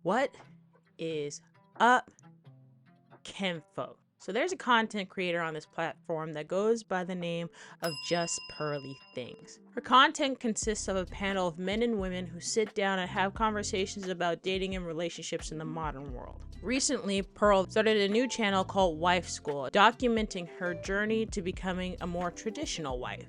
What is up, Kinfolk? So there's a content creator on this platform that goes by the name of Just Pearly Things. Her content consists of a panel of men and women who sit down and have conversations about dating and relationships in the modern world. Recently, Pearl started a new channel called Wife School, documenting her journey to becoming a more traditional wife.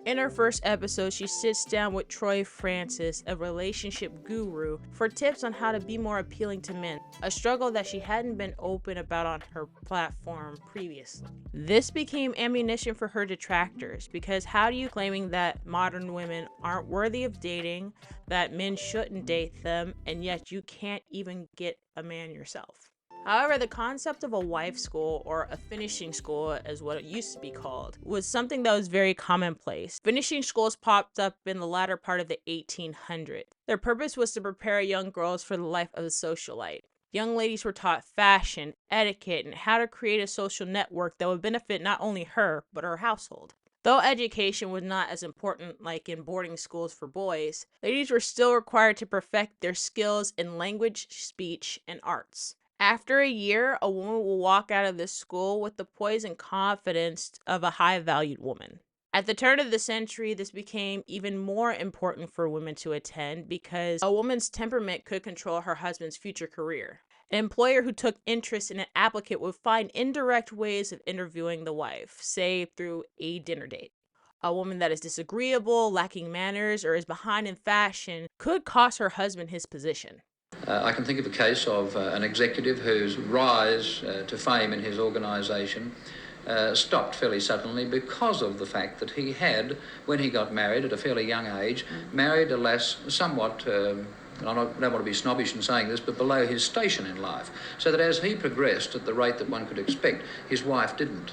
In her first episode, she sits down with Troy Francis, a relationship guru, for tips on how to be more appealing to men, a struggle that she hadn't been open about on her platform previously. This became ammunition for her detractors, because how do you claiming that modern women aren't worthy of dating, that men shouldn't date them, and yet you can't even get a man yourself? However, the concept of a wife school, or a finishing school as what it used to be called, was something that was very commonplace. Finishing schools popped up in the latter part of the 1800s. Their purpose was to prepare young girls for the life of a socialite. Young ladies were taught fashion, etiquette, and how to create a social network that would benefit not only her, but her household. Though education was not as important like in boarding schools for boys, ladies were still required to perfect their skills in language, speech, and arts. After a year, a woman will walk out of this school with the poise and confidence of a high-valued woman. At the turn of the century, this became even more important for women to attend because a woman's temperament could control her husband's future career. An employer who took interest in an applicant would find indirect ways of interviewing the wife, say through a dinner date. A woman that is disagreeable, lacking manners, or is behind in fashion could cost her husband his position. I can think of a case of an executive whose rise to fame in his organisation stopped fairly suddenly because of the fact that he had, when he got married at a fairly young age, married a lass somewhat, I don't want to be snobbish in saying this, but below his station in life. So that as he progressed at the rate that one could expect, his wife didn't.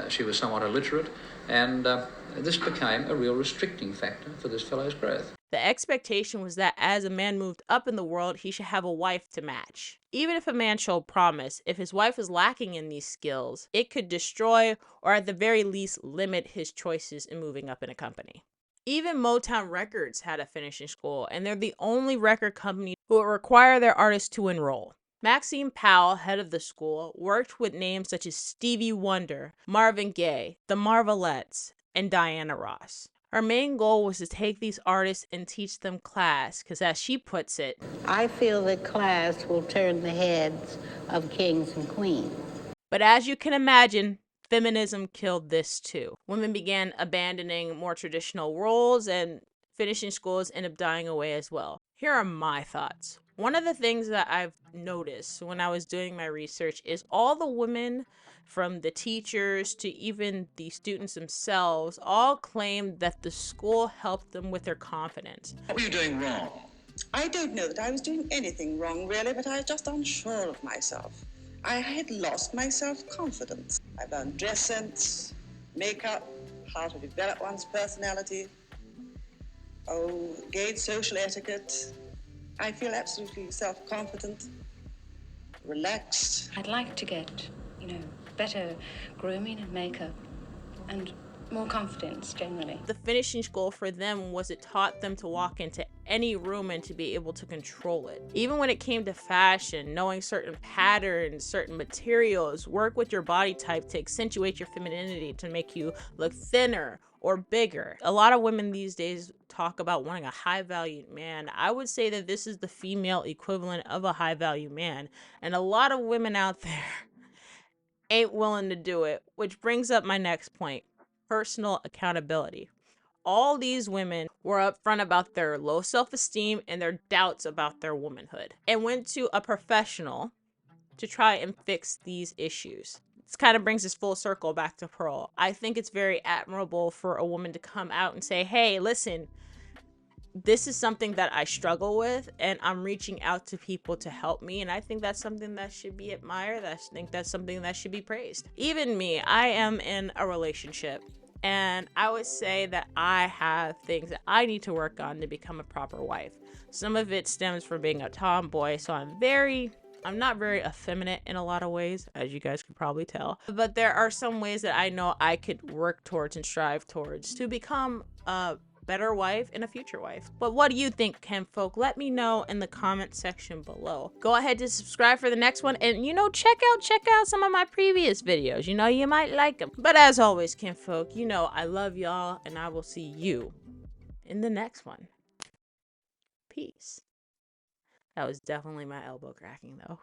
She was somewhat illiterate, and this became a real restricting factor for this fellow's growth. The expectation was that as a man moved up in the world, he should have a wife to match. Even if a man showed promise, if his wife was lacking in these skills, it could destroy or at the very least limit his choices in moving up in a company. Even Motown Records had a finishing school, and they're the only record company who would require their artists to enroll. Maxine Powell, head of the school, worked with names such as Stevie Wonder, Marvin Gaye, the Marvelettes, and Diana Ross. Her main goal was to take these artists and teach them class, because as she puts it, I feel that class will turn the heads of kings and queens. but as you can imagine, feminism killed this too. Women began abandoning more traditional roles, and finishing schools ended up dying away as well. Here are my thoughts. One of the things that I've noticed when I was doing my research is all the women, from the teachers to even the students themselves, all claimed that the school helped them with their confidence. What were you doing wrong? I don't know that I was doing anything wrong, really, but I was just unsure of myself. I had lost my self-confidence. I learned dress sense, makeup, how to develop one's personality, gauged social etiquette. I feel absolutely self-confident, relaxed. I'd like to get, better grooming and makeup and more confidence generally. The finishing school for them was it taught them to walk into any room and to be able to control it. Even when it came to fashion, knowing certain patterns, certain materials, work with your body type to accentuate your femininity to make you look thinner or bigger. A lot of women these days talk about wanting a high-valued man. I would say that this is the female equivalent of a high-value man, and a lot of women out there ain't willing to do it, which brings up my next point: personal accountability. All these women were upfront about their low self-esteem and their doubts about their womanhood, and went to a professional to try and fix these issues. This kind of brings us full circle back to Pearl. I think it's very admirable for a woman to come out and say, hey, listen, this is something that I struggle with, and I'm reaching out to people to help me. And I think that's something that should be admired. I think that's something that should be praised. Even me, I am in a relationship, and I would say that I have things that I need to work on to become a proper wife. Some of it stems from being a tomboy, so I'm not very effeminate in a lot of ways, as you guys could probably tell. But there are some ways that I know I could work towards and strive towards to become a better wife and a future wife. But what do you think, kinfolk? Let me know in the comment section below. Go ahead to subscribe for the next one, and check out some of my previous videos. You might like them. But as always, kinfolk, I love y'all, and I will see you in the next one. Peace. That was definitely my elbow cracking though.